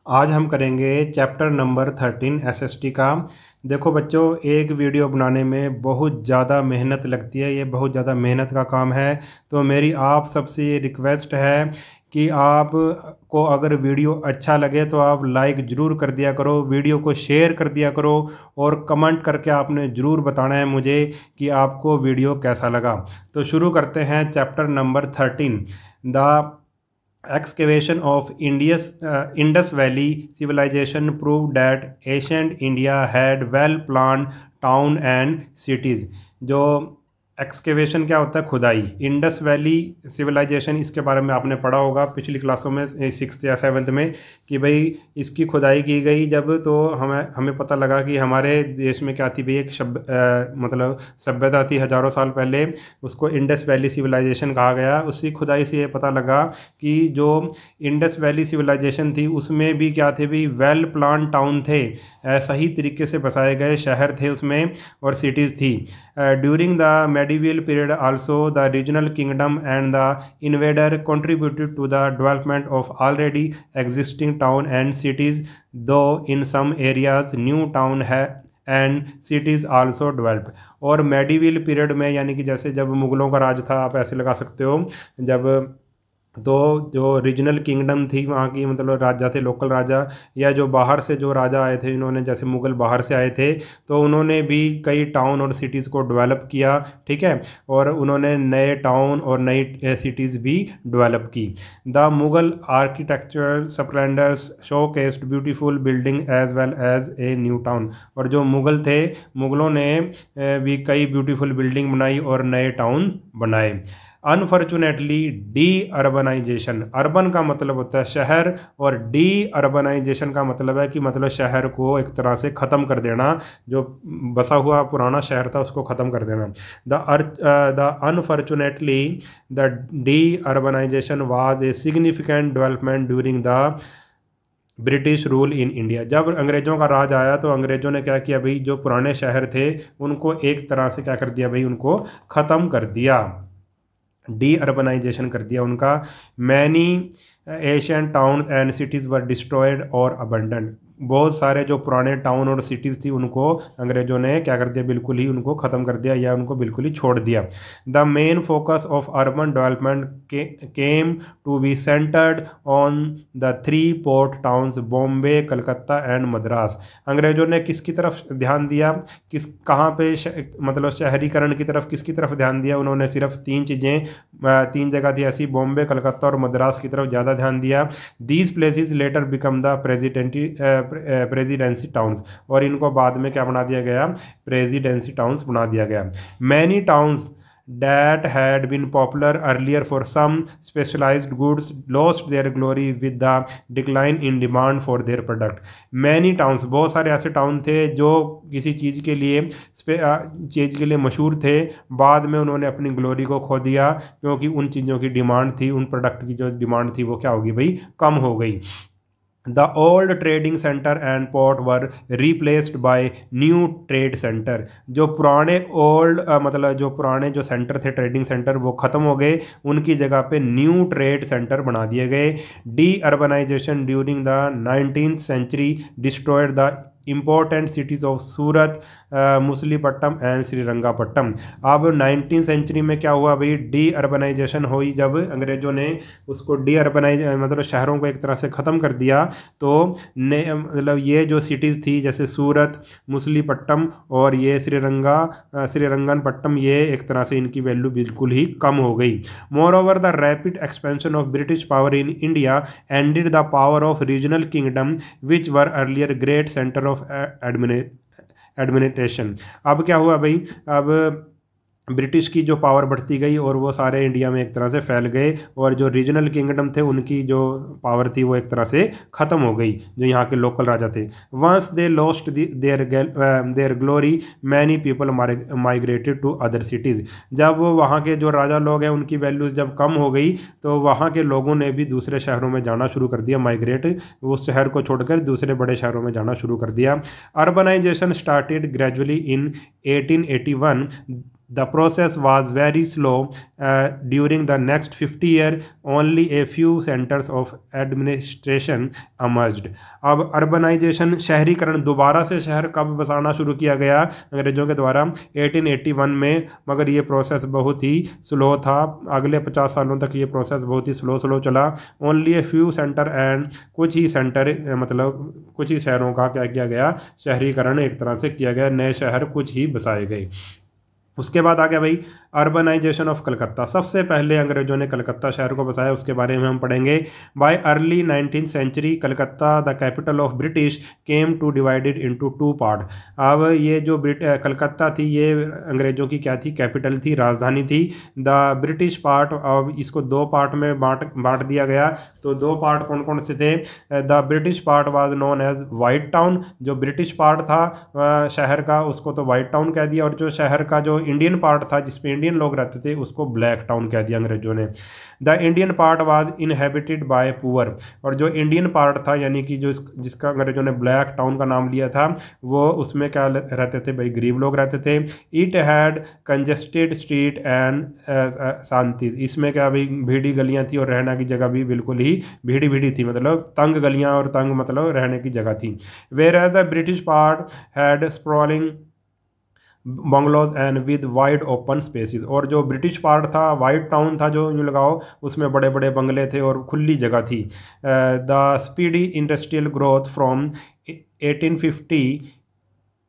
आज हम करेंगे चैप्टर नंबर 13 एसएसटी का। देखो बच्चों, एक वीडियो बनाने में बहुत ज़्यादा मेहनत लगती है, ये बहुत ज़्यादा मेहनत का काम है। तो मेरी आप सबसे ये रिक्वेस्ट है कि आप को अगर वीडियो अच्छा लगे तो आप लाइक ज़रूर कर दिया करो, वीडियो को शेयर कर दिया करो और कमेंट करके आपने ज़रूर बताना है मुझे कि आपको वीडियो कैसा लगा। तो शुरू करते हैं chapter number 13। The excavation of Indus Valley civilization proved that ancient India had well-planned town and cities। जो एक्सकेवेशन क्या होता है? खुदाई। इंडस वैली सिविलाइजेशन, इसके बारे में आपने पढ़ा होगा पिछली क्लासों में, 6th या 7th में, कि भाई इसकी खुदाई की गई जब, तो हमें पता लगा कि हमारे देश में क्या थी भाई, एक मतलब सभ्यता थी हज़ारों साल पहले, उसको इंडस वैली सिविलाइजेशन कहा गया। उसी खुदाई से ये पता लगा कि जो इंडस वैली सिविलाइजेशन थी उसमें भी क्या थे भाई, वेल प्लान टाउन थे, सही तरीके से बसाए गए शहर थे उसमें और सिटीज़ थी। During the medieval period also, the regional kingdom and the invader contributed to the development of already existing town and cities, though in some areas new town and cities also develop. और medieval period में, यानी कि जैसे जब मुग़लों का राज था, आप ऐसे लगा सकते हो, जब तो जो रीजनल किंगडम थी वहाँ की, मतलब राजा थे, लोकल राजा, या जो बाहर से जो राजा आए थे, इन्होंने जैसे मुग़ल बाहर से आए थे, तो उन्होंने भी कई टाउन और सिटीज़ को डेवलप किया, ठीक है, और उन्होंने नए टाउन और नई सिटीज़ भी डेवलप की। The Mughal architectural splendours showcased beautiful building as well as a new town. और जो मुग़ल थे, मुग़लों ने भी कई ब्यूटीफुल बिल्डिंग बनाई और नए टाउन बनाए। अनफॉर्चुनेटली डी अर्बनाइजेशन, अर्बन का मतलब होता है शहर, और डी अर्बनाइजेशन का मतलब है कि मतलब शहर को एक तरह से ख़त्म कर देना, जो बसा हुआ पुराना शहर था उसको ख़त्म कर देना। The unfortunately the deurbanisation was a significant development during the British rule in India. जब अंग्रेज़ों का राज आया तो अंग्रेज़ों ने क्या किया भाई, जो पुराने शहर थे उनको एक तरह से क्या कर दिया भाई, उनको ख़त्म कर दिया, डी अर्बनाइजेशन कर दिया उनका। Many Asian town and cities were destroyed और अबंडन। बहुत सारे जो पुराने टाउन और सिटीज़ थी उनको अंग्रेज़ों ने क्या कर दिया, बिल्कुल ही उनको ख़त्म कर दिया या उनको बिल्कुल ही छोड़ दिया। The main focus of urban development came to be centred on the 3 port towns Bombay, Calcutta and Madras. अंग्रेज़ों ने किसकी तरफ ध्यान दिया, कहाँ पे मतलब शहरीकरण की तरफ, किसकी तरफ ध्यान दिया? उन्होंने सिर्फ 3 चीज़ें, 3 जगह थी ऐसी, बॉम्बे, कलकत्ता और मद्रास की तरफ ज़्यादा ध्यान दिया। These places letter become the presidency towns, और इनको बाद में क्या बना दिया गया, प्रेसिडेंसी टाउन्स बना दिया गया। Many towns that had been popular earlier for some specialized goods lost their glory with the decline in demand for their product। many towns, बहुत सारे ऐसे टाउन थे जो किसी चीज़ के लिए मशहूर थे, बाद में उन्होंने अपनी ग्लोरी को खो दिया क्योंकि उन चीज़ों की डिमांड थी, उन प्रोडक्ट की जो डिमांड थी वो क्या होगी भाई, कम हो गई। The old trading center and port were replaced by new trade center। जो पुराने मतलब जो पुराने जो सेंटर थे, ट्रेडिंग सेंटर, वो ख़त्म हो गए, उनकी जगह पे न्यू ट्रेड सेंटर बना दिए गए। Deurbanisation during the 19th century destroyed the important cities of Surat, Masulipatnam and Srirangapatnam. अब 19th सेंचुरी में क्या हुआ भाई, डी अर्बनाइजेशन हुई, जब अंग्रेज़ों ने उसको डी अर्बनाइज मतलब शहरों को एक तरह से ख़त्म कर दिया, तो मतलब ये जो सिटीज़ थी जैसे सूरत, मुसलीपट्टम और ये श्रीरंगनपट्टम, ये एक तरह से इनकी वैल्यू बिल्कुल ही कम हो गई। More over the rapid expansion of British power in India ended the power of regional kingdom which were earlier great centre of administration. अब क्या हुआ भाई, अब ब्रिटिश की जो पावर बढ़ती गई और वो सारे इंडिया में एक तरह से फैल गए, और जो रीजनल किंगडम थे उनकी जो पावर थी वो एक तरह से ख़त्म हो गई, जो यहाँ के लोकल राजा थे। Once they lost their glory many people migrated to other cities. जब वहाँ के जो राजा लोग हैं उनकी वैल्यूज़ जब कम हो गई तो वहाँ के लोगों ने भी दूसरे शहरों में जाना शुरू कर दिया, माइग्रेट, उस शहर को छोड़कर दूसरे बड़े शहरों में जाना शुरू कर दिया। Urbanisation started gradually in 1881 The process was very slow. During the next 50 years, only a few centers of administration emerged. अब अर्बनाइजेशन, शहरीकरण, दोबारा से शहर कब बसाना शुरू किया गया अंग्रेजों के द्वारा? 1881 में, मगर ये प्रोसेस बहुत ही स्लो था। अगले 50 सालों तक ये प्रोसेस बहुत ही स्लो चला। Only a few centre and, कुछ ही सेंटर मतलब कुछ ही शहरों का क्या किया गया? शहरीकरण एक तरह से किया गया, नए शहर कुछ ही बसाए गए। उसके बाद आ गया भाई अर्बनाइजेशन ऑफ कलकत्ता। सबसे पहले अंग्रेजों ने कलकत्ता शहर को बसाया, उसके बारे में हम पढ़ेंगे। By early 19th century Calcutta the capital of British came to divided into 2 part. अब ये जो कलकत्ता थी ये अंग्रेजों की क्या थी? कैपिटल थी, राजधानी थी। द ब्रिटिश पार्ट, अब इसको 2 पार्ट में बांट दिया गया। तो 2 पार्ट कौन कौन से थे? The British part was known as white town. जो ब्रिटिश पार्ट था शहर का, उसको तो वाइट टाउन कह दिया, और जो शहर का जो इंडियन पार्ट था जिसपे इंडियन लोग रहते थे उसको ब्लैक टाउन कह दिया अंग्रेजों ने। The Indian part was inhabited bye poor. और जो इंडियन पार्ट था यानी कि जो जिसका अंग्रेजों ने ब्लैक टाउन का नाम लिया था, वो उसमें क्या रहते थे भाई? गरीब लोग रहते थे। It had congested street and shanty. इसमें क्या भाई? भीड़ी गलियां थी और रहने की जगह भी बिल्कुल ही भीड़ी थी, मतलब तंग गलियां और तंग मतलब रहने की जगह थी। Whereas the British part had sprawling bungalows and with wide open spaces. और जो ब्रिटिश पार्ट था, वाइट टाउन था जो यूँ लगाओ, उसमें बड़े बड़े बंगले थे और खुली जगह थी। The speedy industrial growth from 1850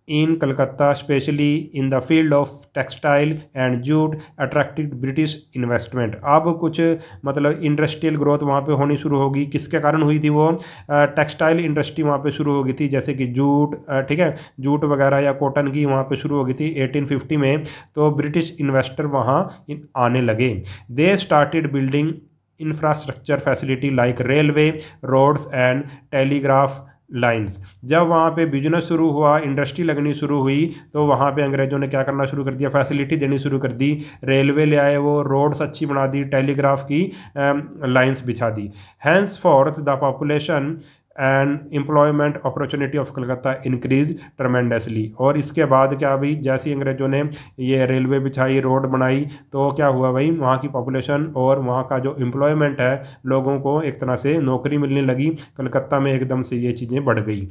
in Calcutta, especially in the field of textile and jute, attracted British investment। अब कुछ मतलब इंडस्ट्रियल ग्रोथ वहाँ पे होनी शुरू होगी। किसके कारण हुई थी वो? टेक्सटाइल इंडस्ट्री वहाँ पे शुरू हो गई थी, जैसे कि जूट, ठीक है, जूट वगैरह या कॉटन की वहाँ पे शुरू हो गई थी 1850 में। तो ब्रिटिश इन्वेस्टर वहाँ आने लगे। They started building infrastructure facility like railway, roads and telegraph lines. जब वहाँ पे बिजनेस शुरू हुआ, इंडस्ट्री लगनी शुरू हुई, तो वहाँ पे अंग्रेजों ने क्या करना शुरू कर दिया? फैसिलिटी देनी शुरू कर दी। रेलवे ले आए, वो रोड्स अच्छी बना दी, टेलीग्राफ की लाइंस बिछा दी। Henceforth the population and employment opportunity of Calcutta increase tremendously. और इसके बाद क्या भाई? जैसे ही अंग्रेजों ने ये रेलवे बिछाई, रोड बनाई, तो क्या हुआ भाई? वहाँ की पॉपुलेशन और वहाँ का जो एम्प्लॉयमेंट है, लोगों को एक तरह से नौकरी मिलने लगी। कलकत्ता में एकदम से ये चीज़ें बढ़ गई।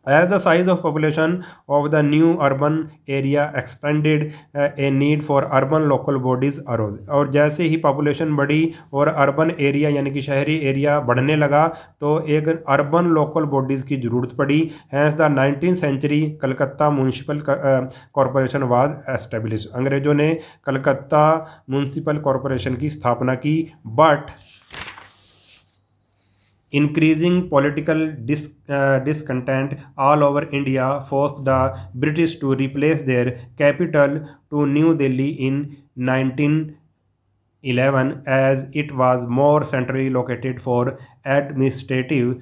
As the size of population of the new urban area expanded, a need for urban local bodies arose। और जैसे ही पॉपुलेशन बढ़ी और अर्बन एरिया यानी कि शहरी एरिया बढ़ने लगा, तो एक अर्बन लोकल बॉडीज़ की ज़रूरत पड़ी। Hence the 19th century Calcutta municipal corporation was establish. अंग्रेजों ने कलकत्ता म्यूनसिपल कॉरपोरेशन की स्थापना की। But increasing political discontent all over India forced the British to replace their capital to New Delhi in 1911, as it was more centrally located for administrative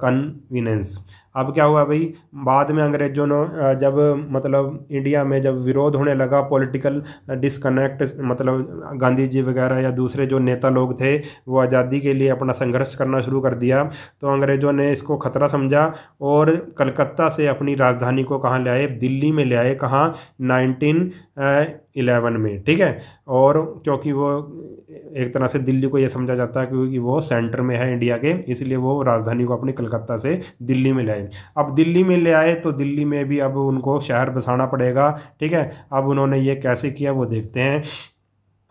convenience। अब क्या हुआ भाई? बाद में अंग्रेजों ने जब मतलब इंडिया में जब विरोध होने लगा, पॉलिटिकल डिस्कनेक्ट, मतलब गांधी जी वगैरह या दूसरे जो नेता लोग थे वो आज़ादी के लिए अपना संघर्ष करना शुरू कर दिया, तो अंग्रेजों ने इसको खतरा समझा और कलकत्ता से अपनी राजधानी को कहाँ ले आए? दिल्ली में ले आए। कहाँ? 1911 में, ठीक है। और क्योंकि वो एक तरह से दिल्ली को ये समझा जाता है क्योंकि वो सेंटर में है इंडिया के, इसलिए वो राजधानी को अपनी कलकत्ता से दिल्ली में ले आए। अब दिल्ली में ले आए तो दिल्ली में भी अब उनको शहर बसाना पड़ेगा, ठीक है। अब उन्होंने ये कैसे किया वो देखते हैं।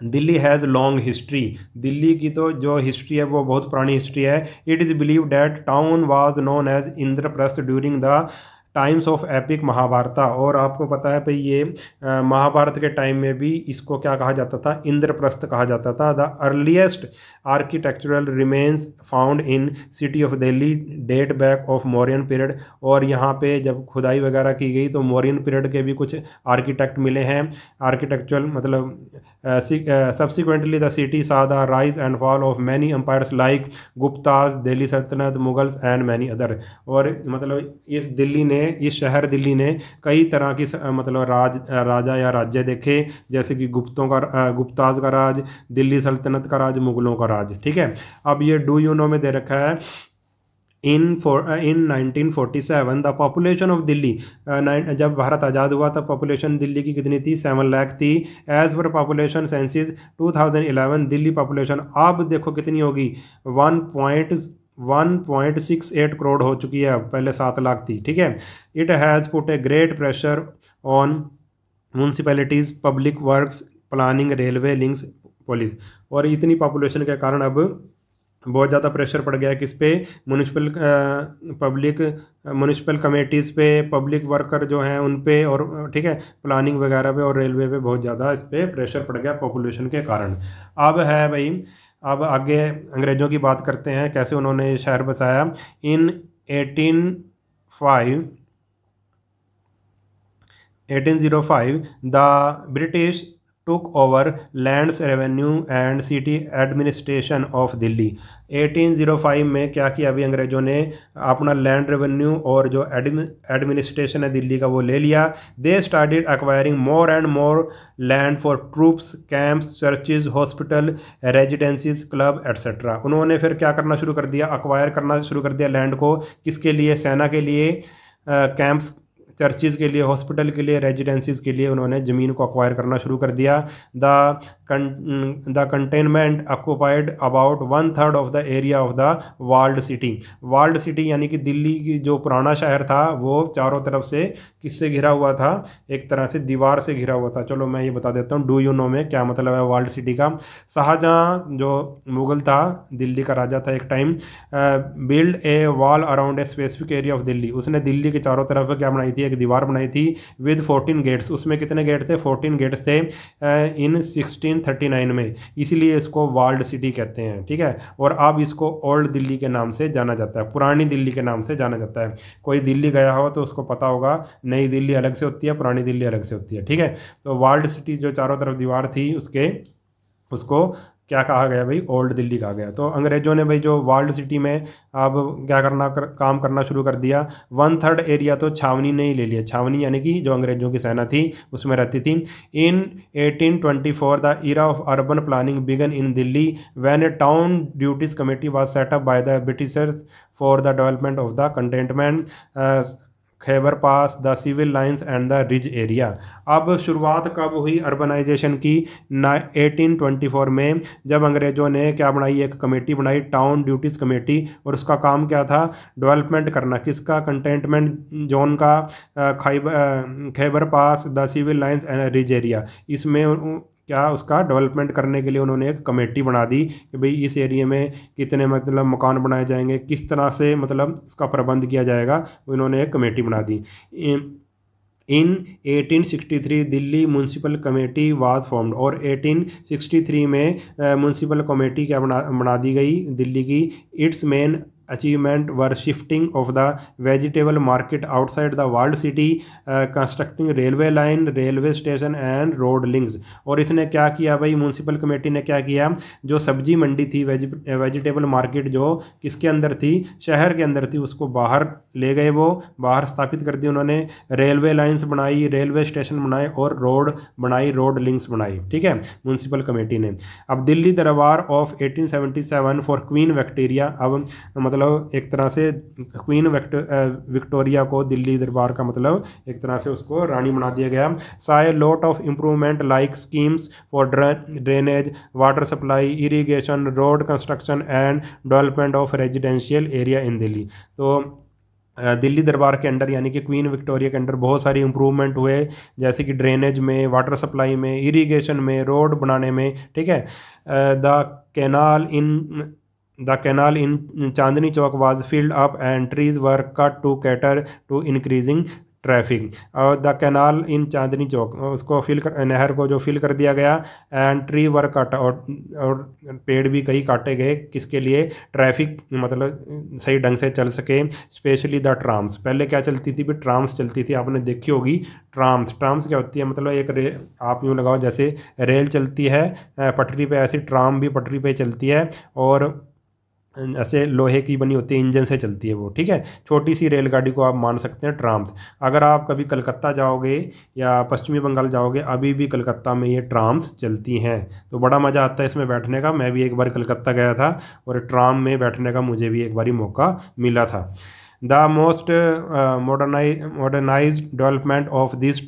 Delhi has long history. Delhi की तो जो हिस्ट्री है वो बहुत पुरानी हिस्ट्री है। It is believe that town was known as Indraprastha during the times of epic Mahabharata. और आपको पता है भाई ये महाभारत के टाइम में भी इसको क्या कहा जाता था? इंद्रप्रस्थ कहा जाता था। The earliest architectural remains found in city of Delhi date back of Mauryan period. और यहाँ पे जब खुदाई वगैरह की गई तो मौर्यन पीरियड के भी कुछ आर्किटेक्ट मिले हैं। आर्किटेक्चरल मतलब subsequently the city saw the rise and fall of many empires like Guptas, Delhi Sultanate, Mughals and many other. और मतलब इस शहर दिल्ली ने कई तरह की मतलब राजा या राज्य देखे, जैसे कि गुप्ताज का राज, दिल्ली सल्तनत का राज, मुगलों का राज, ठीक है। अब ये डू यू नो में दे रखा है। इन 1947 द पॉपुलेशन ऑफ दिल्ली, जब भारत आज़ाद हुआ तब पॉपुलेशन दिल्ली की कितनी थी, 7 लाख थी। As per population senses 2011 Delhi population अब देखो कितनी होगी, 1.68 करोड़ हो चुकी है, पहले 7 लाख थी, ठीक है। It has put a great pressure on municipalities, public works, planning, railway links, police. और इतनी पॉपुलेशन के कारण अब बहुत ज़्यादा प्रेशर पड़ गया है किस पे, म्यूनिसिपल कमेटीज़ पे, पब्लिक वर्कर जो हैं उन पे, और ठीक है प्लानिंग वगैरह पे और रेलवे पे बहुत ज़्यादा इस पर प्रेशर पड़ गया पॉपुलेशन के कारण। अब है भाई, अब आगे अंग्रेज़ों की बात करते हैं कैसे उन्होंने ये शहर बसाया। इन 1805 the British took over lands revenue and city administration of Delhi. 1805 में क्या किया अभी अंग्रेज़ों ने, अपना लैंड रेवेन्यू और जो एडमिनिस्ट्रेशन है दिल्ली का वो ले लिया। They started acquiring more and more land for troops, camps, churches, hospital, रेजिडेंसीज, club etcetera. उन्होंने फिर क्या करना शुरू कर दिया, अक्वायर करना शुरू कर दिया लैंड को, किसके लिए, सेना के लिए, कैंप्स, चर्चिज़ के लिए, हॉस्पिटल के लिए, रेजिडेंसीज के लिए उन्होंने ज़मीन को अक्वायर करना शुरू कर दिया। The containment occupied about 1/3 of the area of the walled city. Walled city यानी कि दिल्ली की जो पुराना शहर था वो चारों तरफ से किससे घिरा हुआ था, एक तरह से दीवार से घिरा हुआ था। चलो मैं ये बता देता हूँ, डू यू नो में क्या मतलब है वाल्ड सिटी का। शाहजहाँ जो मुग़ल था, दिल्ली का राजा था एक time, build a wall around a specific area of Delhi. उसने दिल्ली के चारों तरफ क्या बनाई थी, एक दीवार बनाई थी विद 14 गेट्स। उसमें कितने गेट थे, 14 गेट्स थे इन 1639 में, इसीलिए इसको वाल्ड सिटी कहते हैं, ठीक है। और अब इसको ओल्ड दिल्ली के नाम से जाना जाता है, पुरानी दिल्ली के नाम से जाना जाता है। कोई दिल्ली गया हो तो उसको पता होगा, नई दिल्ली अलग से होती है, पुरानी दिल्ली अलग से होती है, ठीक है। तो वाल्ड सिटी जो चारों तरफ दीवार थी उसको क्या कहा गया भाई, ओल्ड दिल्ली कहा गया। तो अंग्रेज़ों ने भाई जो वाल्ड सिटी में अब क्या काम करना शुरू कर दिया। 1/3 एरिया तो छावनी ने ही ले लिया, छावनी यानी कि जो अंग्रेज़ों की सेना थी उसमें रहती थी। In 1824 the era of urban planning began in Delhi when a town duties committee was set up by the Britishers for the development of the cantonment, Khyber pass, the civil lines and the ridge area. अब शुरुआत कब हुई urbanisation की, 1824 में, जब अंग्रेज़ों ने क्या बनाई, एक कमेटी बनाई, टाउन ड्यूटीज़ कमेटी। और उसका काम क्या था, डेवलपमेंट करना, किसका, कंटेनमेंट जोन का, खैबर पास, the civil lines and ridge area. इसमें क्या उसका डेवलपमेंट करने के लिए उन्होंने एक कमेटी बना दी कि भाई इस एरिया में कितने मतलब मकान बनाए जाएंगे, किस तरह से मतलब इसका प्रबंध किया जाएगा, उन्होंने एक कमेटी बना दी। इन 1863 Delhi municipal committee was formed. और 1863 में म्यूनसिपल कमेटी क्या बना दी गई दिल्ली की। It's main achievement were shifting of the vegetable market outside the walled city, constructing railway line, railway station and road links. और इसने क्या किया भाई, म्यूनसिपल कमेटी ने क्या किया, जो सब्जी मंडी थी, वेजिटेबल मार्केट जो किसके अंदर थी, शहर के अंदर थी, उसको बाहर ले गए, वो बाहर स्थापित कर दी उन्होंने। रेलवे लाइन्स बनाई, रेलवे स्टेशन बनाए और रोड बनाई, रोड लिंक्स बनाई, ठीक है, म्यूनसिपल कमेटी ने। अब दिल्ली दरबार ऑफ 1877 फॉर क्वीन विक्टोरिया। अब मतलब एक तरह से क्वीन विक्टोरिया को दिल्ली दरबार का मतलब एक तरह से उसको रानी बना दिया गया। Sai lot of improvement like schemes for drainage, water supply, irrigation, road construction and development of residential area in Delhi. तो दिल्ली दरबार के अंडर यानी कि क्वीन विक्टोरिया के अंडर बहुत सारी इंप्रूवमेंट हुए, जैसे कि ड्रेनेज में, वाटर सप्लाई में, इरीगेशन में, रोड बनाने में, ठीक है। The canal in Chandni Chowk was filled up and trees were cut to cater to increasing traffic. और the canal in Chandni Chowk, उसको नहर को जो फिल कर दिया गया, एंड ट्री वर कट, और पेड़ भी कई काटे गए, किसके लिए, ट्रैफिक मतलब सही ढंग से चल सके। स्पेशली द ट्राम्स, पहले क्या चलती थी भी, ट्राम्स चलती थी, आपने देखी होगी ट्राम्स। ट्राम्स क्या होती है, मतलब एक आप यूँ लगाओ जैसे रेल चलती है पटरी पे, ऐसी ट्राम भी पटरी पे चलती है। और ऐसे लोहे की बनी होती है, इंजन से चलती है वो, ठीक है। छोटी सी रेलगाड़ी को आप मान सकते हैं ट्राम्स। अगर आप कभी कलकत्ता जाओगे या पश्चिमी बंगाल जाओगे, अभी भी कलकत्ता में ये ट्राम्स चलती हैं। तो बड़ा मज़ा आता है इसमें बैठने का। मैं भी एक बार कलकत्ता गया था और ट्राम में बैठने का मुझे भी एक बार मौका मिला था। The most modernise development of this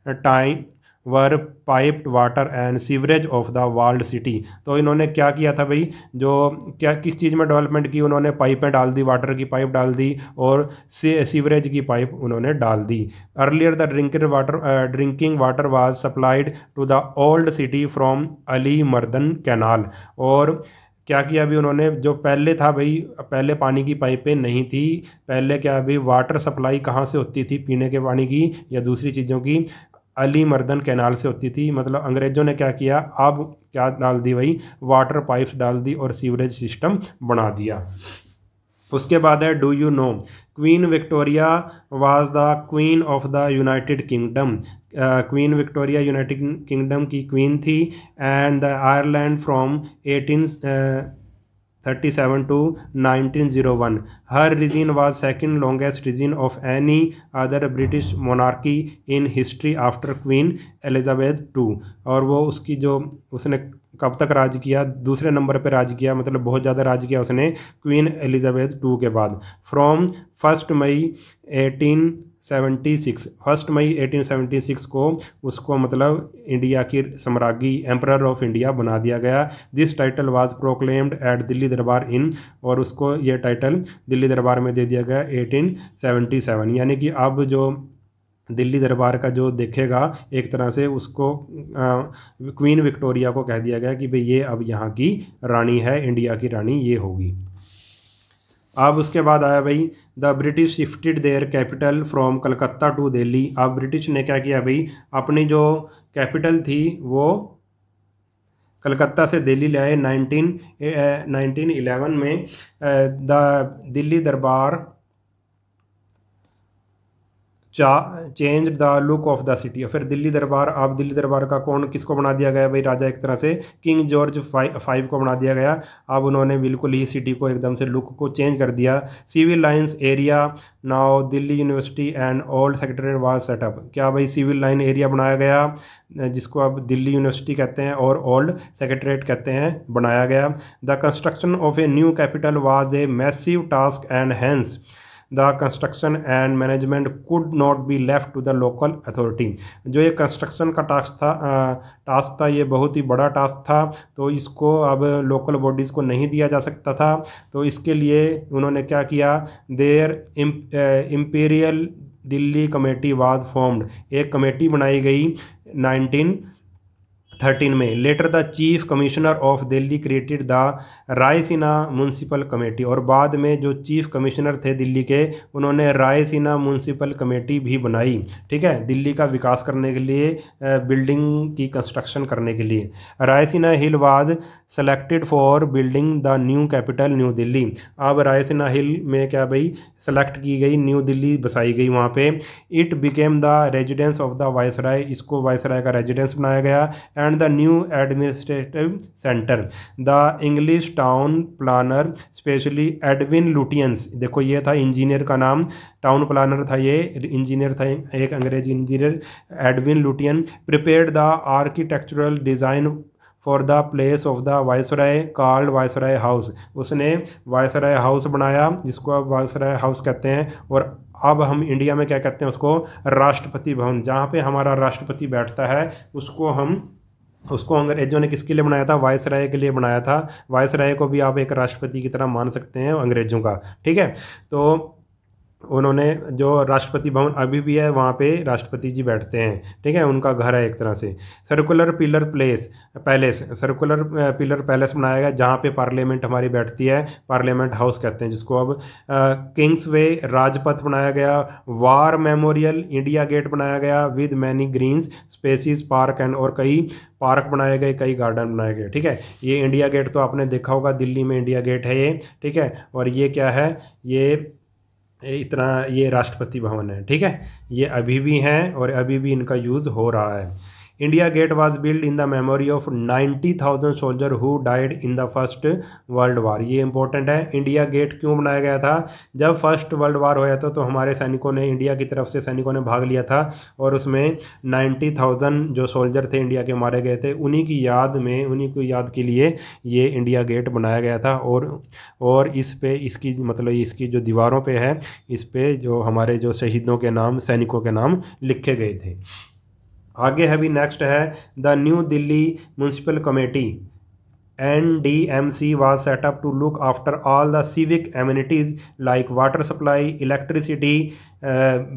time were piped water and sewerage of the world city. तो इन्होंने क्या किया था भाई, जो क्या किस चीज़ में डेवलपमेंट की, उन्होंने पाइपें डाल दी, वाटर की पाइप डाल दी और सीवरेज की पाइप उन्होंने डाल दी। Earlier the drinking water was supplied to the old city from Ali Mardan canal. और क्या किया अभी उन्होंने, जो पहले था भाई, पहले पानी की पाइपें नहीं थी। पहले क्या अभी वाटर सप्लाई कहाँ से होती थी, पीने के पानी की या दूसरी चीज़ों की, अली मर्दन कैनाल से होती थी। मतलब अंग्रेज़ों ने क्या किया, अब क्या डाल दी भाई, वाटर पाइप्स डाल दी और सीवरेज सिस्टम बना दिया। उसके बाद है do you no queen Victoria was the queen of the United kingdom. Queen Victoria United kingdom की क्वीन थी and the Ireland from 1837 to 1901. Her reign was second longest reign of any other British monarchy in history after Queen Elizabeth II। और वो उसकी जो उसने कब तक राज किया, दूसरे नंबर पे राज किया, मतलब बहुत ज़्यादा राज किया उसने क्वीन एलिजाबेथ II के बाद। फ्रॉम 1 मई 1876, 1 मई 1876 को उसको मतलब इंडिया की सम्राज्ञी, एम्परर ऑफ इंडिया बना दिया गया। This title was proclaimed at Delhi Durbar in, और उसको ये टाइटल दिल्ली दरबार में दे दिया गया 1877। यानी कि अब जो दिल्ली दरबार का जो देखेगा, एक तरह से उसको क्वीन विक्टोरिया को कह दिया गया कि भाई ये अब यहाँ की रानी है, इंडिया की रानी ये होगी। अब उसके बाद आया भाई the British shifted their capital from Calcutta to Delhi. अब ब्रिटिश ने क्या किया भाई, अपनी जो कैपिटल थी वो कलकत्ता से दिल्ली ले आए। 1911 में द दिल्ली दरबार change the look of the city. फिर दिल्ली दरबार, अब दिल्ली दरबार का किसको बना दिया गया भाई, राजा एक तरह से किंग जॉर्ज 5 को बना दिया गया। अब उन्होंने बिल्कुल ही सिटी को एकदम से लुक को चेंज कर दिया। Civil lines area now Delhi university and old secretariat was set up. क्या भाई, सिविल लाइन एरिया बनाया गया जिसको अब दिल्ली यूनिवर्सिटी कहते हैं और ओल्ड सेक्रेटरीट कहते हैं, बनाया गया। The construction of a new capital was a massive task and hence the construction and management could not be left to the local authority. जो ये कंस्ट्रक्शन का टास्क था ये बहुत ही बड़ा टास्क था, तो इसको अब लोकल बॉडीज़ को नहीं दिया जा सकता था। तो इसके लिए उन्होंने क्या किया, there imperial Delhi committee was formed. एक कमेटी बनाई गई 1913 में। Later the chief commissioner of Delhi created the Raisina municipal committee. और बाद में जो चीफ कमिश्नर थे दिल्ली के, उन्होंने रायसीना म्यूनसिपल कमेटी भी बनाई, ठीक है, दिल्ली का विकास करने के लिए, बिल्डिंग की कंस्ट्रक्शन करने के लिए। Raisina hill was selected for building the new capital new Delhi. अब रायसीना हिल में क्या भाई सेलेक्ट की गई, न्यू दिल्ली बसाई गई वहाँ पे। It became the residence of the viceroy, इसको वायसराय का रेजिडेंस बनाया गया। And the new administrative centre the English town planner specially Edwin Lutyens. देखो ये था इंजीनियर का नाम, टाउन प्लानर था ये, इंजीनियर था एक अंग्रेजी engineer Edwin Lutyens. Prepared the architectural design for the place of the viceroy called viceroy house. उसने वायसराय हाउस बनाया जिसको अब वायसराय हाउस कहते हैं। और अब हम इंडिया में क्या कहते हैं उसको, राष्ट्रपति भवन। जहाँ पे हमारा राष्ट्रपति बैठता है उसको अंग्रेजों ने किसके लिए बनाया था, वायसराय के लिए बनाया था। वायसराय को भी आप एक राष्ट्रपति की तरह मान सकते हैं अंग्रेजों का, ठीक है। तो उन्होंने जो राष्ट्रपति भवन अभी भी है वहाँ पे राष्ट्रपति जी बैठते हैं, ठीक है, उनका घर है एक तरह से। Circular pillar palace, circular pillar palace बनाया गया जहाँ पे पार्लियामेंट हमारी बैठती है, पार्लियामेंट हाउस कहते हैं जिसको अब। किंग्स वे राजपथ बनाया गया। वार मेमोरियल इंडिया गेट बनाया गया with many greens spaces park and, और कई पार्क बनाए गए, कई गार्डन बनाए गए, ठीक है। ये इंडिया गेट तो आपने देखा होगा, दिल्ली में इंडिया गेट है ये, ठीक है। और ये क्या है, ये इतना ये राष्ट्रपति भवन है, ठीक है। ये अभी भी हैं और अभी भी इनका यूज़ हो रहा है। India Gate was build in the memory of 90,000 soldier who died in the First World War. ये इंपॉर्टेंट है। इंडिया गेट क्यों बनाया गया था? जब फर्स्ट वर्ल्ड वार होया था तो हमारे सैनिकों ने, इंडिया की तरफ से सैनिकों ने भाग लिया था और उसमें 90,000 जो सोल्जर थे इंडिया के मारे गए थे। उन्हीं की याद में, उन्हीं की याद के लिए ये इंडिया गेट बनाया गया था। और इस पे इसकी मतलब इसकी जो दीवारों पे है, इस पे जो हमारे जो शहीदों के नाम, सैनिकों के नाम लिखे गए थे। आगे है भी नेक्स्ट है the new Delhi municipal committee NDMC was set up to look after all the civic amenities like water supply, electricity,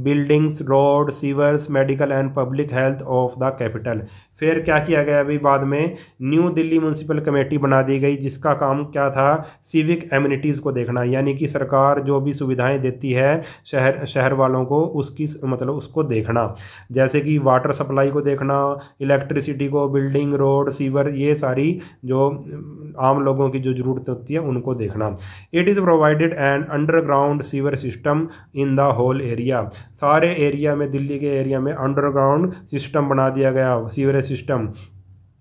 buildings, road, sewers, medical and public health of the capital। फिर क्या किया गया? अभी बाद में न्यू दिल्ली म्यूनसिपल कमेटी बना दी गई जिसका काम क्या था? सिविक एमिनिटीज़ को देखना, यानी कि सरकार जो भी सुविधाएं देती है शहर वालों को, उसकी मतलब उसको देखना, जैसे कि वाटर सप्लाई को देखना, इलेक्ट्रिसिटी को, बिल्डिंग, रोड, सीवर, ये सारी जो आम लोगों की जो ज़रूरत होती है उनको देखना। It is provided an underground sewer system in the whole area. सारे एरिया में, दिल्ली के एरिया में अंडरग्राउंड सिस्टम बना दिया गया, sewerage system.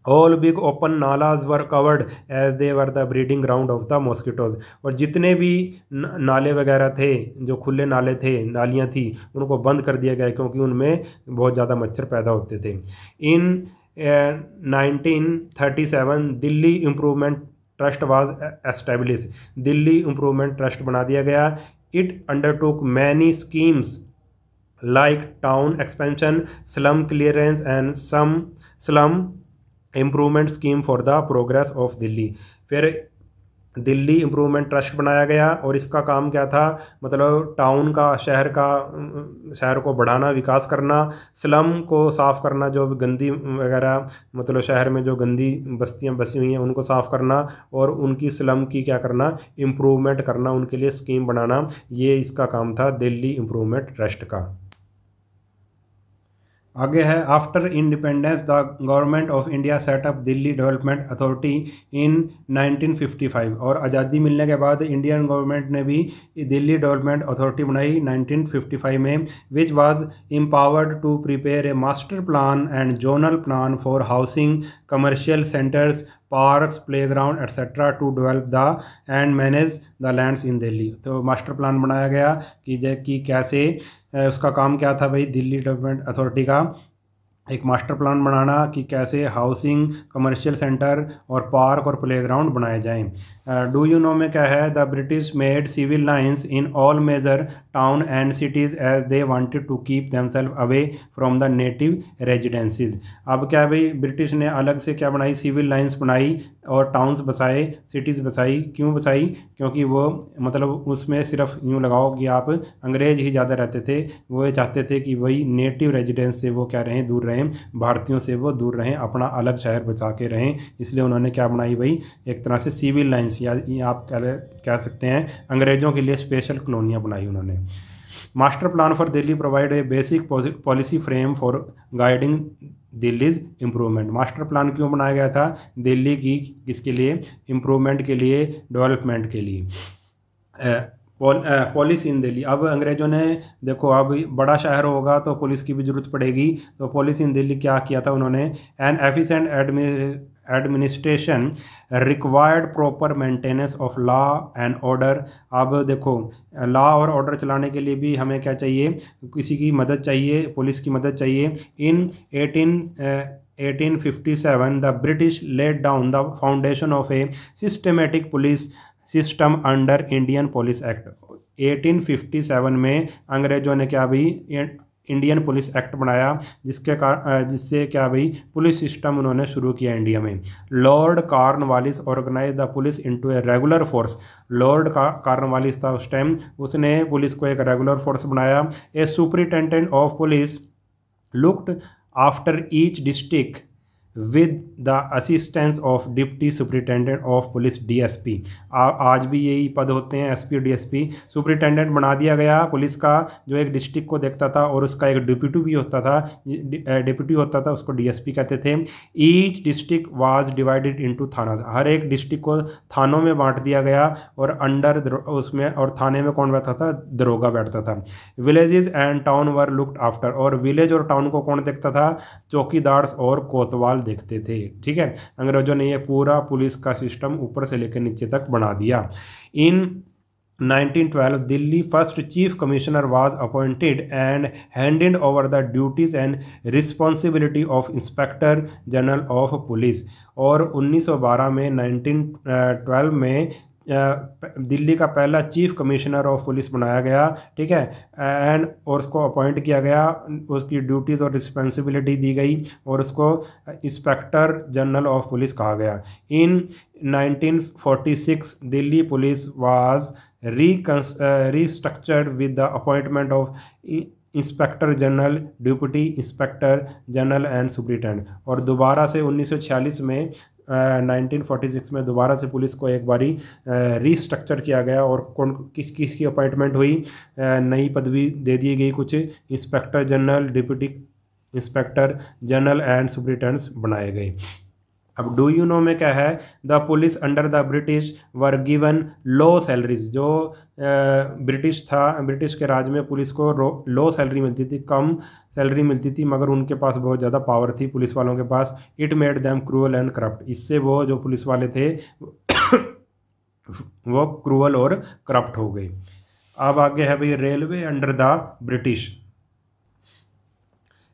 All big open nalas were covered as they were the breeding ground of the mosquitoes. और जितने भी नाले वगैरह थे, जो खुले नाले थे, नालियाँ थी, उनको बंद कर दिया गया क्योंकि उनमें बहुत ज़्यादा मच्छर पैदा होते थे। In 1937 Delhi improvement trust was establish. Delhi improvement trust बना दिया गया। It undertook many schemes like town expansion, slum clearance and some slum improvement scheme for the progress of Delhi. फिर दिल्ली इम्प्रूवमेंट ट्रस्ट बनाया गया और इसका काम क्या था? मतलब टाउन का, शहर को बढ़ाना, विकास करना, स्लम को साफ़ करना, जो गंदी वगैरह मतलब शहर में जो गंदी बस्तियां बसी हुई हैं उनको साफ़ करना, और उनकी स्लम की क्या करना? इम्प्रूवमेंट करना, उनके लिए स्कीम बनाना। ये इसका काम था दिल्ली इम्प्रूवमेंट ट्रस्ट का। आगे है after independence the government of India set up Delhi development authority in 1955। और आज़ादी मिलने के बाद इंडियन गवर्नमेंट ने भी दिल्ली डेवलपमेंट अथॉरिटी बनाई 1955 में, which was empowered to prepare a master plan and zonal plan for housing, commercial centres, parks, playground etcetera to develop the and manage the lands in Delhi. तो मास्टर प्लान बनाया गया कि कैसे, उसका काम क्या था भाई? दिल्ली डेवलपमेंट अथॉरिटी का एक मास्टर प्लान बनाना कि कैसे हाउसिंग, कमर्शियल सेंटर और पार्क और प्लेग्राउंड बनाए जाएं। डू यू नो में क्या है? The British made civil lines in all major town and cities as they wanted to keep themself away from the native residencies. अब क्या भाई, ब्रिटिश ने अलग से क्या बनाई? सिविल लाइंस बनाई और टाउन्स बसाए, सिटीज़ बसाई। क्यों बसाई? क्योंकि वो मतलब उसमें सिर्फ यूँ लगाओ कि आप अंग्रेज़ ही ज़्यादा रहते थे। वो ये चाहते थे कि वही नेटिव रेजिडेंस से वो क्या रहें, दूर रहें, भारतीयों से वो दूर रहें, अपना अलग शहर बचा के रहें। इसलिए उन्होंने क्या बनाई भाई? एक तरह से सिविल लाइंस, या आप कह सकते हैं अंग्रेज़ों के लिए स्पेशल कॉलोनियाँ बनाई उन्होंने। Master plan for Delhi provide a basic policy frame for guiding Delhi's improvement. Master plan क्यों बनाया गया था? दिल्ली की किसके लिए? इम्प्रूवमेंट के लिए, डेवलपमेंट के लिए। पुलिस इन दिल्ली। अब अंग्रेज़ों ने देखो, अब बड़ा शहर होगा तो पुलिस की भी ज़रूरत पड़ेगी, तो पुलिस इन दिल्ली क्या किया था उन्होंने? N efficient administration required proper maintenance of law and order. अब देखो, लॉ और ऑर्डर चलाने के लिए भी हमें क्या चाहिए? किसी की मदद चाहिए, पुलिस की मदद चाहिए। इन 1857 the British laid down the foundation of a systematic police system under Indian police act. 1857 में अंग्रेज़ों ने क्या भाई? इंडियन पुलिस एक्ट बनाया, जिससे क्या भाई? पुलिस सिस्टम उन्होंने शुरू किया इंडिया में। Lord Cornwallis organise the police into a regular force. Lord Cornwallis था उस टाइम, उसने पुलिस को एक रेगुलर फोर्स बनाया। A superintendent of police looked after each district with the assistance of deputy superintendent of police DSP. आज भी यही पद होते हैं, एसपी और डीएसपी। सुपरिटेंडेंट बना दिया गया पुलिस का, जो एक डिस्ट्रिक्ट को देखता था, और उसका एक डिप्यूटी भी होता था, डिप्यूटी होता था, उसको डीएसपी कहते थे। Each district was divided into thanas, हर एक डिस्ट्रिक्ट को थानों में बांट दिया गया, और अंडर उसमें और थाने में कौन बैठता था? दरोगा बैठता था। Villages and town were looked after, और विलेज और टाउन को कौन देखता था? चौकीदार और कोतवाल देखते थे। ठीक है, अंग्रेजों ने ये पूरा पुलिस का सिस्टम ऊपर से लेकर नीचे तक बना दिया। इन 1912 Delhi first chief commissioner was appointed and handed over the duties and responsibility of inspector general of police. और 1912 में 1912 में दिल्ली का पहला चीफ कमिश्नर ऑफ पुलिस बनाया गया। ठीक है, एंड और उसको अपॉइंट किया गया, उसकी ड्यूटीज़ और रिस्पॉन्सिबिलिटी दी गई, और उसको इंस्पेक्टर जनरल ऑफ पुलिस कहा गया। इन 1946 Delhi police was restructured with the appointment of inspector general, deputy inspector general and superintendent. और दोबारा से 1946 में 1946 में दोबारा से पुलिस को एक बारी रीस्ट्रक्चर किया गया, और कौन किस किस की अपॉइंटमेंट हुई, नई पदवी दे दी गई, कुछ inspector general, deputy inspector general and superintendents बनाए गए। अब डू यू नो में क्या है? The police under the British were given low salaries. जो ब्रिटिश था, ब्रिटिश के राज में पुलिस को लो सैलरी मिलती थी, कम सैलरी मिलती थी, मगर उनके पास बहुत ज़्यादा पावर थी पुलिस वालों के पास। It made them cruel and corrupt, इससे वो जो पुलिस वाले थे वो क्रूअल और करप्ट हो गए। अब आगे है भाई railway under the British.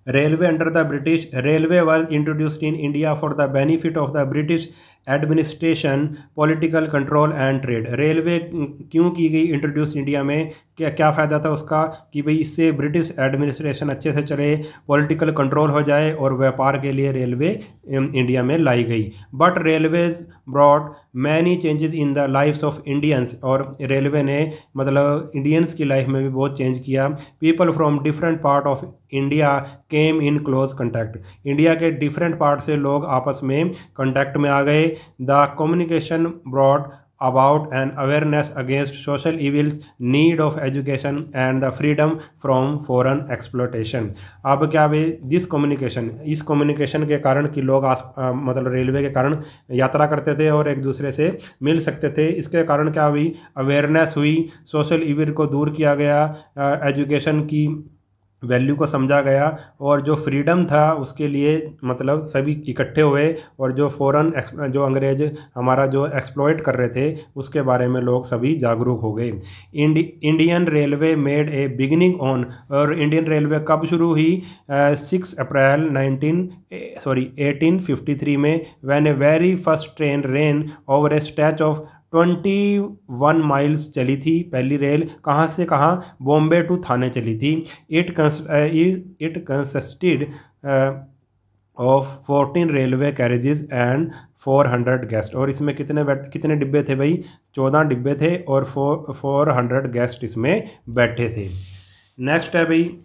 Railway under the British, railway was introduced in India for the benefit of the British administration, political control and trade. Railway क्यों की गई इंट्रोड्यूस इंडिया में? क्या क्या फ़ायदा था उसका? कि भाई इससे ब्रिटिश एडमिनिस्ट्रेशन अच्छे से चले, पॉलिटिकल कंट्रोल हो जाए, और व्यापार के लिए रेलवे इंडिया में लाई गई। But railways brought many changes in the lifes of Indians, और रेलवे ने मतलब इंडियंस की लाइफ में भी बहुत चेंज किया। People from different part of India came in close contact, India के डिफरेंट पार्ट से लोग आपस में कंटैक्ट में आ गए। The communication brought about an awareness against social evils, need of education and the freedom from foreign exploitation। अब क्या way this communication, इस कम्युनिकेशन के कारण कि लोग मतलब रेलवे के कारण यात्रा करते थे और एक दूसरे से मिल सकते थे, इसके कारण क्या हुई? अवेयरनेस हुई, सोशल इविल को दूर किया गया, एजुकेशन की वैल्यू को समझा गया, और जो फ्रीडम था उसके लिए मतलब सभी इकट्ठे हुए, और जो फॉरेन जो अंग्रेज हमारा जो एक्सप्लॉइट कर रहे थे उसके बारे में लोग सभी जागरूक हो गए। Indian railway made a beginning on, और इंडियन रेलवे कब शुरू हुई? 6 अप्रैल 1853 में, when a very first train rain over A stretch of 21 miles चली थी पहली रेल। कहाँ से कहाँ? बॉम्बे टू थाने चली थी। It consisted of 14 railway carriages and 400 guest, और इसमें कितने डिब्बे थे भाई? 14 डिब्बे थे, और 400 गेस्ट इसमें बैठे थे। नेक्स्ट है भाई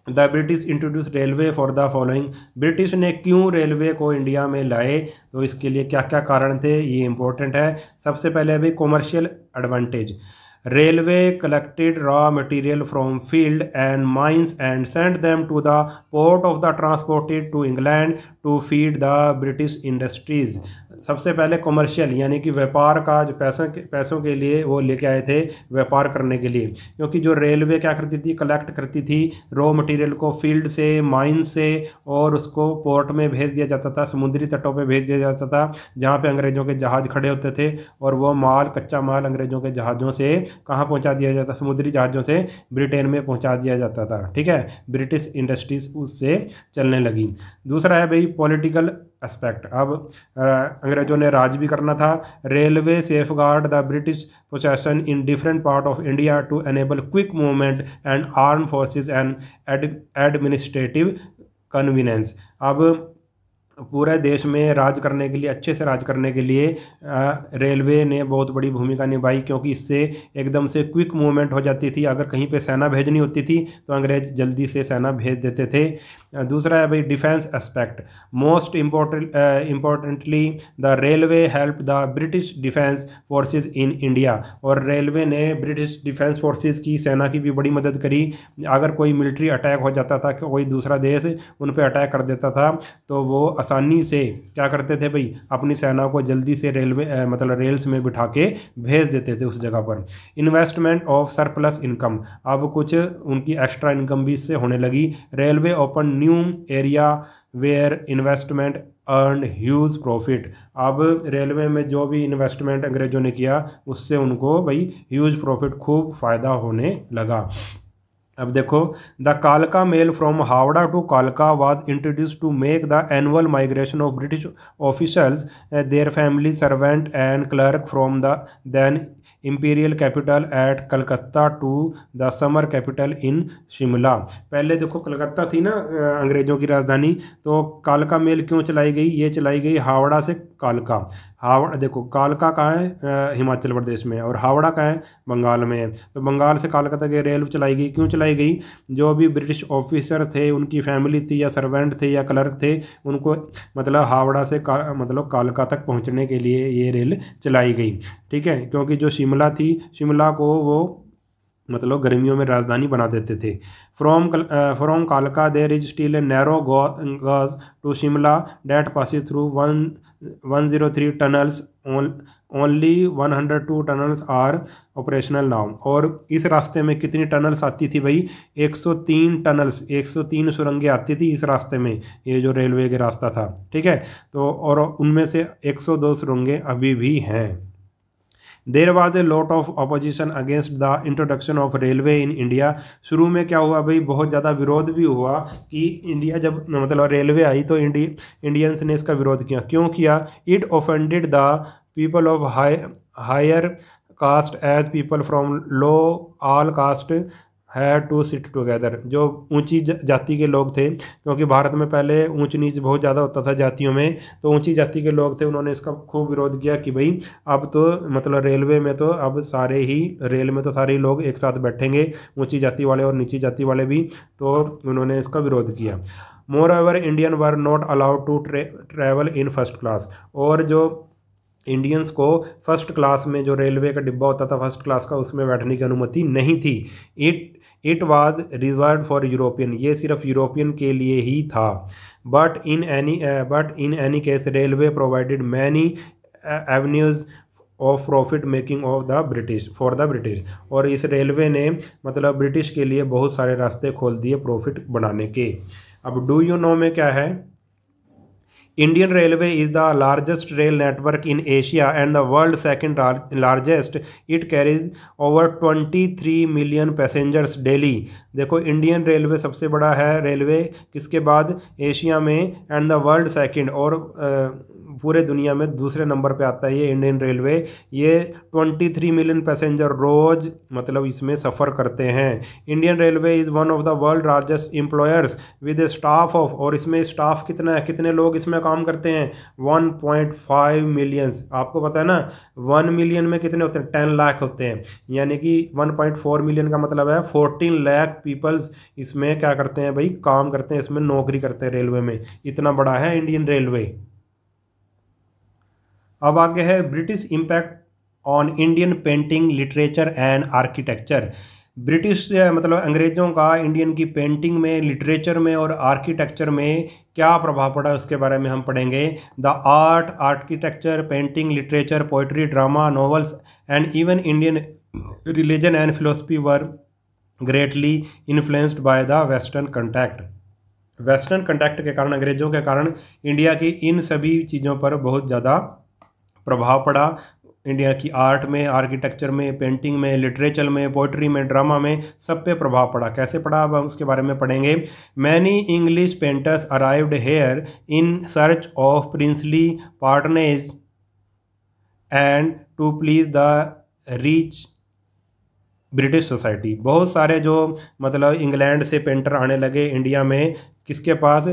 the British introduce railway for the following. British ने क्यों रेलवे को इंडिया में लाए, तो इसके लिए क्या क्या कारण थे, ये इंपॉर्टेंट है। सबसे पहले अभी commercial advantage. Railway collected raw material from field and mines and sent them to the port of the transported to England to feed the British industries. सबसे पहले कॉमर्शियल यानी कि व्यापार का जो पैसों के लिए वो लेके आए थे व्यापार करने के लिए, क्योंकि जो रेलवे क्या करती थी? कलेक्ट करती थी रॉ मटेरियल को फील्ड से, माइन से, और उसको पोर्ट में भेज दिया जाता था, समुद्री तटों पे भेज दिया जाता था जहाँ पे अंग्रेज़ों के जहाज़ खड़े होते थे, और वो माल, कच्चा माल अंग्रेज़ों के जहाज़ों से कहाँ पहुँचा दिया जाता? समुद्री जहाज़ों से ब्रिटेन में पहुँचा दिया जाता था। ठीक है, ब्रिटिश इंडस्ट्रीज उससे चलने लगी। दूसरा है भाई पॉलिटिकल एस्पेक्ट। अब अंग्रेजों ने राज भी करना था। Railway safeguard the British possession in different part of India to enable quick movement and arm forces and administrative convenience. अब पूरे देश में राज करने के लिए, अच्छे से राज करने के लिए रेलवे ने बहुत बड़ी भूमिका निभाई, क्योंकि इससे एकदम से क्विक मूवमेंट हो जाती थी। अगर कहीं पे सेना भेजनी होती थी तो अंग्रेज जल्दी से सेना भेज देते थे। दूसरा है भाई defence aspect. Most importantly the railway help the British defence forces in India. और रेलवे ने ब्रिटिश डिफेंस फोर्सेस की, सेना की भी बड़ी मदद करी। अगर कोई मिलिट्री अटैक हो जाता था, कोई दूसरा देश उन पर अटैक कर देता था, तो वो आसानी से क्या करते थे भाई, अपनी सेना को जल्दी से रेलवे मतलब रेल्स में बिठा के भेज देते थे उस जगह पर। इन्वेस्टमेंट ऑफ सरप्लस इनकम, अब कुछ उनकी एक्स्ट्रा इनकम भी इससे होने लगी। Railway open new area where investment earn huge profit. अब रेलवे में जो भी इन्वेस्टमेंट अंग्रेजों ने किया उससे उनको भाई ह्यूज प्रॉफिट, खूब फ़ायदा होने लगा। अब देखो, द कालका मेल फ्रॉम हावड़ा टू कालका was introduce to make the annual migration of British officers, their family, servant and clerk from the then imperial capital eight Calcutta to the summer capital in Shimla. पहले देखो कलकत्ता थी ना अंग्रेज़ों की राजधानी, तो कालका मेल क्यों चलाई गई? ये चलाई गई हावड़ा से कालका। हावड़ा देखो, कालका कहाँ है? हिमाचल प्रदेश में, और हावड़ा कहाँ है? बंगाल में है। तो बंगाल से कालकाता की रेल चलाई गई। क्यों चलाई गई? जो भी ब्रिटिश ऑफिसर थे, उनकी फैमिली थी या सर्वेंट थे या क्लर्क थे, उनको मतलब हावड़ा से मतलब कालका तक पहुंचने के लिए ये रेल चलाई गई। ठीक है, क्योंकि जो शिमला थी, शिमला को वो मतलब गर्मियों में राजधानी बना देते थे। फ्रॉम कालका there is still a narrow gauge to Shimla that passes through 103 tunnels, only 102 tunnels are operational now. और इस रास्ते में कितनी टनल्स आती थी भाई? 103 टनल्स, 103 सुरंगें आती थी इस रास्ते में, ये जो रेलवे का रास्ता था। ठीक है, तो और उनमें से 102 सुरंगें अभी भी हैं। There was a lot of opposition against the introduction of railway in India. शुरू में क्या हुआ भाई, बहुत ज़्यादा विरोध भी हुआ कि इंडिया जब मतलब रेलवे आई तो इंडियंस ने इसका विरोध किया। क्यों किया? It offended the people of higher caste as people from low all caste had to sit together. जो ऊंची जाति के लोग थे, क्योंकि भारत में पहले ऊंच नीच बहुत ज़्यादा होता था जातियों में, तो ऊंची जाति के लोग थे, उन्होंने इसका खूब विरोध किया कि भाई अब तो मतलब रेलवे में तो अब सारे ही, रेल में तो सारे ही लोग एक साथ बैठेंगे, ऊंची जाति वाले और नीची जाति वाले भी। तो उन्होंने इसका विरोध किया। Moreover Indian were not allowed to travel in first class. और जो इंडियंस को फर्स्ट क्लास में, जो रेलवे का डिब्बा होता था फर्स्ट क्लास का, उसमें बैठने की अनुमति नहीं थी। It was reserved for European, ये सिर्फ यूरोपियन के लिए ही था। But in any case railway provided many avenues of profit making of the British for the British. और इस रेलवे ने मतलब ब्रिटिश के लिए बहुत सारे रास्ते खोल दिए प्रॉफिट बनाने के। अब डू यू नो में क्या है? Indian Railway is the largest rail network in Asia and the world's second largest. It carries over 23 million passengers daily. देखो, इंडियन रेलवे सबसे बड़ा है रेलवे, किसके बाद? एशिया में, एंड द वर्ल्ड सेकंड, और पूरे दुनिया में दूसरे नंबर पे आता है ये इंडियन रेलवे। ये 23 मिलियन पैसेंजर रोज मतलब इसमें सफ़र करते हैं। Indian railway is one of the world largest employers with A staff of, और इसमें स्टाफ कितना है, कितने लोग इसमें काम करते हैं? 1.5 मिलियंस। आपको पता है ना 1 मिलियन में कितने होते हैं? 10 लाख होते हैं, यानी कि 1.4 मिलियन का मतलब है 14 लाख पीपल्स इसमें क्या करते हैं भाई? काम करते हैं, इसमें नौकरी करते हैं रेलवे में। इतना बड़ा है इंडियन रेलवे। अब आगे है British impact on Indian painting, literature and architecture. British मतलब अंग्रेज़ों का इंडियन की पेंटिंग में, लिटरेचर में और आर्किटेक्चर में क्या प्रभाव पड़ा उसके बारे में हम पढ़ेंगे। The art, architecture, painting, literature, poetry, drama, novels and even Indian religion and philosophy were greatly influenced by the western contact. Western contact के कारण, अंग्रेज़ों के कारण इंडिया की इन सभी चीज़ों पर बहुत ज़्यादा प्रभाव पड़ा। इंडिया की आर्ट में, आर्किटेक्चर में, पेंटिंग में, लिटरेचर में, पोइट्री में, ड्रामा में, सब पे प्रभाव पड़ा। कैसे पड़ा अब हम उसके बारे में पढ़ेंगे। Many English painters arrived here in search of princely patronage and to please the rich British society. बहुत सारे जो मतलब इंग्लैंड से पेंटर आने लगे इंडिया में, किसके पास,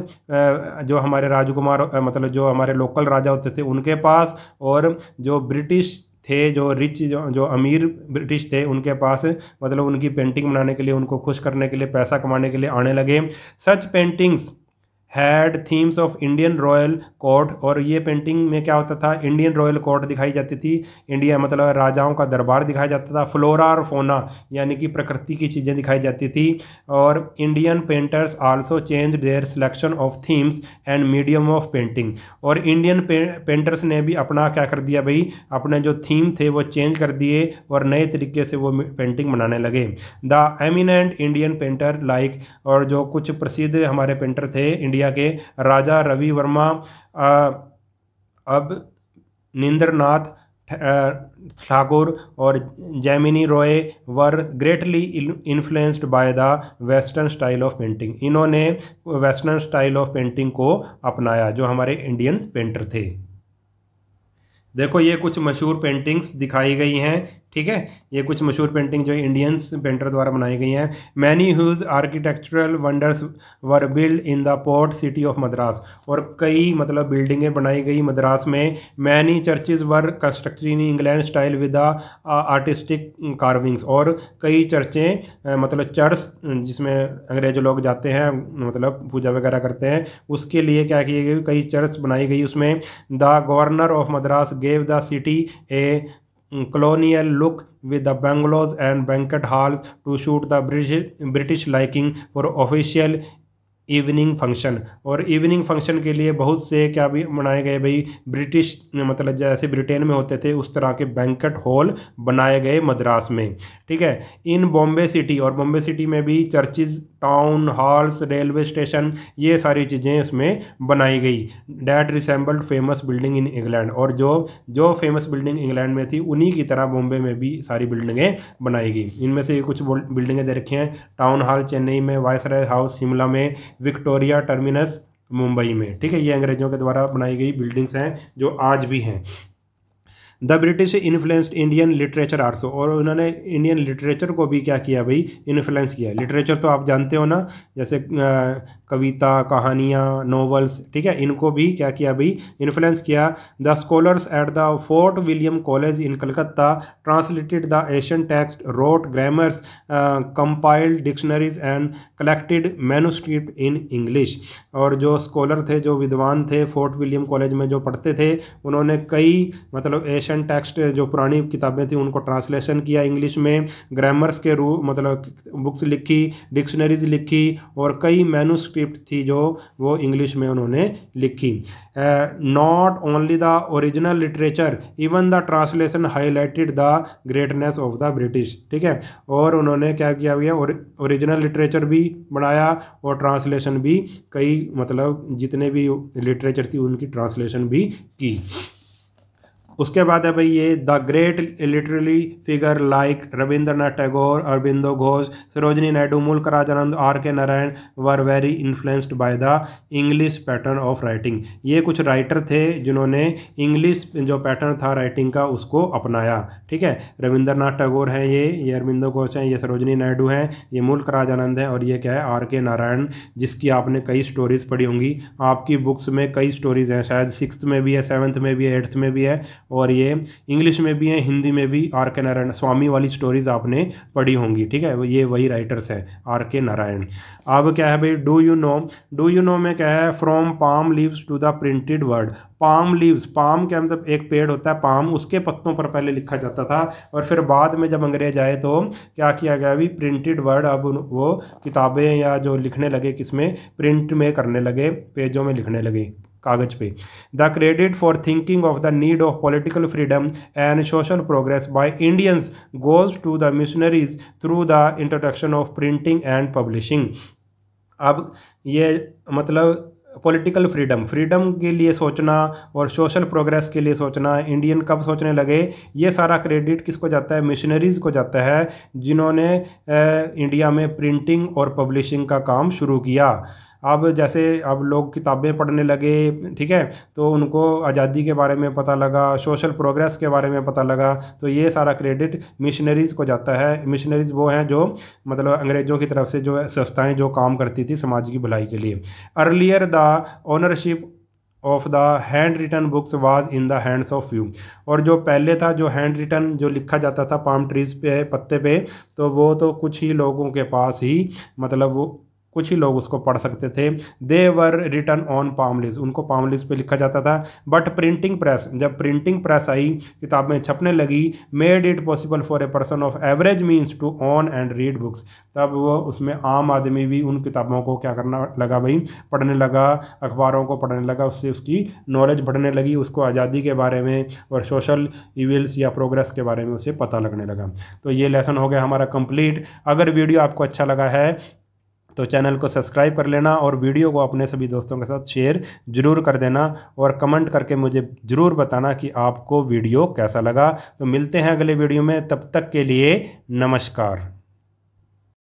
जो हमारे राजकुमार मतलब जो हमारे लोकल राजा होते थे उनके पास, और जो ब्रिटिश थे, जो रिच जो अमीर ब्रिटिश थे उनके पास, मतलब उनकी पेंटिंग बनाने के लिए, उनको खुश करने के लिए, पैसा कमाने के लिए आने लगे। Such paintings had themes of Indian royal court, और ये पेंटिंग में क्या होता था, इंडियन रॉयल कोर्ट दिखाई जाती थी, इंडिया मतलब राजाओं का दरबार दिखाया जाता था, फ्लोरा और फोना यानी कि प्रकृति की चीज़ें दिखाई जाती थी। और Indian painters also change their selection of themes and medium of painting, और इंडियन पेंटर्स ने भी अपना क्या कर दिया भाई, अपने जो थीम थे वो चेंज कर दिए और नए तरीके से वो पेंटिंग बनाने लगे। The eminent Indian painter like, और जो कुछ प्रसिद्ध हमारे पेंटर थे इंडिया के, राजा रवि वर्मा, अब निंद्रनाथ ठाकुर और Jamini Roy were greatly influenced by the western style of painting. इन्होंने वेस्टर्न स्टाइल ऑफ पेंटिंग को अपनाया, जो हमारे इंडियन पेंटर थे। देखो ये कुछ मशहूर पेंटिंग्स दिखाई गई हैं, ठीक है, ये कुछ मशहूर पेंटिंग जो इंडियंस पेंटर द्वारा बनाई गई हैं। Many huge architectural wonders were build in the port city of Madras, और कई मतलब बिल्डिंगें बनाई गई मद्रास में। Many churches were constructed in England style with the artistic carvings, और कई चर्चें मतलब चर्च जिसमें अंग्रेज लोग जाते हैं मतलब पूजा वगैरह करते हैं, उसके लिए क्या किए गए, कई चर्च बनाई गई उसमें। The governor of Madras gave the city A colonial look with the bungalows and banquet halls to suit the British liking for official evening function, और इवनिंग फंक्शन के लिए बहुत से क्या भी बनाए गए भाई, ब्रिटिश मतलब जैसे ब्रिटेन में होते थे उस तरह के बैंकेट हॉल बनाए गए मद्रास में, ठीक है। इन बॉम्बे सिटी, और बॉम्बे सिटी में भी churches, town halls, railway station, ये सारी चीज़ें उसमें बनाई गई। That resembled famous building in England, और जो फेमस बिल्डिंग इंग्लैंड में थी उन्हीं की तरह बॉम्बे में भी सारी बिल्डिंगें बनाई गई। इनमें से कुछ बिल्डिंगें दे रखी हैं, टाउन हॉल चेन्नई में, वायसराय हाउस शिमला में, विक्टोरिया टर्मिनस मुंबई में, ठीक है। ये अंग्रेजों के द्वारा बनाई गई बिल्डिंग्स हैं जो आज भी हैं। The British influenced Indian literature also, और उन्होंने इंडियन लिटरेचर को भी क्या किया भाई, इन्फ्लुएंस किया। लिटरेचर तो आप जानते हो ना, जैसे कविता, कहानियाँ, नॉवेल्स, ठीक है, इनको भी क्या किया भाई, इन्फ्लुएंस किया। The scholars at the Fort William college in Calcutta translated the Asian text, wrote grammars, compiled dictionaries and collected manuscript in English. और जो स्कॉलर थे, जो विद्वान थे, फोर्ट विलियम कॉलेज में जो पढ़ते थे, उन्होंने कई मतलब एशियन टेक्स्ट जो पुरानी किताबें थी उनको ट्रांसलेशन किया इंग्लिश में, ग्रामर्स के रूप मतलब बुक्स लिखी, डिक्शनरीज लिखी, और कई मैन्युस्क्रिप्ट थी जो वो इंग्लिश में उन्होंने लिखी। Not only the original literature, even the translation highlighted the greatness of the British, ठीक है। और उन्होंने क्या किया गया, ओरिजिनल लिटरेचर भी बनाया और ट्रांसलेशन भी, कई मतलब जितने भी लिटरेचर थी उनकी ट्रांसलेशन भी की। उसके बाद है भाई ये the great literary figure like Rabindranath Tagore, Aurobindo Ghosh, Sarojini Naidu, मुल्क राजानंद, आर के Narayan were very influenced by the English pattern of writing. ये कुछ राइटर थे जिन्होंने इंग्लिश जो पैटर्न था राइटिंग का उसको अपनाया, ठीक है। रविंद्रनाथ टैगोर हैं, ये अरबिंदो घोष हैं, ये सरोजिनी नायडू हैं, ये मुल्क राजानंद हैं, और ये क्या है, आर के नारायण, जिसकी आपने कई स्टोरीज पढ़ी होंगी। आपकी बुक्स में कई स्टोरीज हैं, शायद 6th में भी है, 7th में भी है, 8th में भी है, और ये इंग्लिश में भी है, हिंदी में भी। आर के नारायण स्वामी वाली स्टोरीज आपने पढ़ी होंगी, ठीक है, ये वही राइटर्स हैं, आर के नारायण। अब क्या है भाई, डू यू नो में क्या है, from palm leaves to the printed word. Palm leaves, palm क्या मतलब एक पेड़ होता है पाम, उसके पत्तों पर पहले लिखा जाता था, और फिर बाद में जब अंग्रेज आए तो क्या किया गया भी, प्रिंटेड वर्ड। अब वो किताबें या जो लिखने लगे किसमें, प्रिंट में करने लगे, पेजों में लिखने लगे, कागज पे। The credit for thinking of the need of political freedom and social progress by Indians goes to the missionaries through the introduction of printing and publishing. अब ये मतलब पॉलिटिकल फ्रीडम के लिए सोचना और सोशल प्रोग्रेस के लिए सोचना इंडियन कब सोचने लगे, ये सारा क्रेडिट किसको जाता है, मिशनरीज़ को जाता है, जिन्होंने इंडिया में प्रिंटिंग और पब्लिशिंग का काम शुरू किया। अब जैसे अब लोग किताबें पढ़ने लगे, ठीक है, तो उनको आज़ादी के बारे में पता लगा, सोशल प्रोग्रेस के बारे में पता लगा, तो ये सारा क्रेडिट मिशनरीज़ को जाता है। मिशनरीज़ वो हैं जो मतलब अंग्रेज़ों की तरफ से जो संस्थाएं जो काम करती थी समाज की भलाई के लिए। Earlier the ownership of the handwritten books was in the hands of few. और जो पहले था, जो हैंड रिटन जो लिखा जाता था पाम ट्रीज पे, पत्ते पे, तो वो तो कुछ ही लोगों के पास ही मतलब वो कुछ ही लोग उसको पढ़ सकते थे। They were written on palm leaves, उनको पाम लीव्स पे लिखा जाता था। बट प्रिंटिंग प्रेस, जब प्रिंटिंग प्रेस आई, किताबें छपने लगी, made it possible for a person of average means to own and read books. तब वो उसमें आम आदमी भी उन किताबों को क्या करना लगा भाई, पढ़ने लगा, अखबारों को पढ़ने लगा, उससे उसकी नॉलेज बढ़ने लगी, उसको आज़ादी के बारे में और सोशल इविल्स या प्रोग्रेस के बारे में उसे पता लगने लगा। तो ये लेसन हो गया हमारा कंप्लीट। अगर वीडियो आपको अच्छा लगा है तो चैनल को सब्सक्राइब कर लेना और वीडियो को अपने सभी दोस्तों के साथ शेयर ज़रूर कर देना और कमेंट करके मुझे ज़रूर बताना कि आपको वीडियो कैसा लगा। तो मिलते हैं अगले वीडियो में, तब तक के लिए नमस्कार।